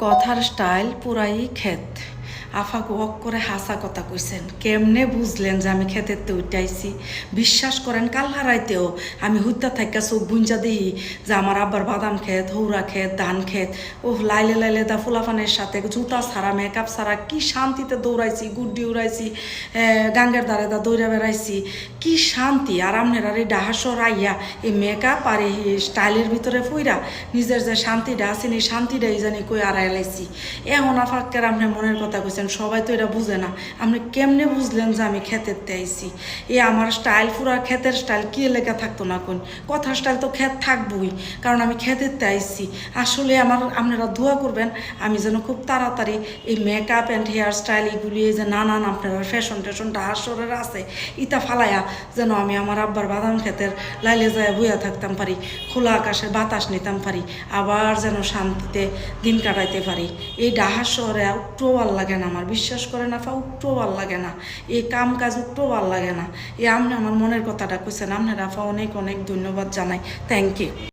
কথার স্টাইল পুরাই ক্ষেত। আফাকে ওয়াক করে হাসা কথা কইছেন, কেমনে বুঝলেন যে আমি ক্ষেতের তো উঠাইছি? বিশ্বাস করেন কাল হারাইতেও আমি হুদ্দা থাকা চোখ বুঞ্জা দিই যে আমার আব্বার বাদাম ক্ষেত, হৌরা ক্ষেত, ধান ক্ষেত। ওহ লাইলে লাইলে দা ফুলাফানের সাথে জুতা ছাড়া মেকআপ ছাড়া কি শান্তিতে দৌড়াইছি, গুড্ডি উড়াইছি, গাঙ্গের দ্বারে দা দৌড়া বেড়াইছি, কি শান্তি। আর আপনার আর এই ডাহাসর আইয়া এই মেকআপ আর এই স্টাইলের ভিতরে ফুইরা নিজের যে শান্তিটা আছেন এই শান্তিটাই জানি কই আড়াই লাইছি। এমন আফাক্কের আপনি মনের কথা কইছেন, সবাই তো এটা বুঝে না। আপনি কেমনে বুঝলেন যে আমি ক্ষেতের আইছি? এ আমার স্টাইল পুরা ক্ষেতের স্টাইল কি লেখা থাকতো না কোন কথার স্টাইল তো ক্ষেত থাকবই, কারণ আমি ক্ষেতের আইছি। আসলে আপনারা দোয়া করবেন আমি যেন খুব তাড়াতাড়ি এই মেকআপ অ্যান্ড হেয়ার স্টাইল এগুলি যে নানান আপনারা ফ্যাশন ট্যাশনটা হাসরের আছে ইটা ফালাইয়া যেন আমি আমার আব্বার বাদাম ক্ষেতের লাইলে যায় বইয়া থাকতাম পারি, খোলা আকাশে বাতাস নিতাম পারি, আবার যেন শান্তিতে দিন কাটাইতে পারি। এই ডাহার শহরে একটুও ভাল লাগে না আমার, বিশ্বাস করে না, একটুও ভাল লাগে না, এই কাম কাজ একটুও ভাল লাগে না। এই আপনি আমার মনের কথাটা কইছেন, আপনার আফা অনেক অনেক ধন্যবাদ জানাই, থ্যাংক ইউ।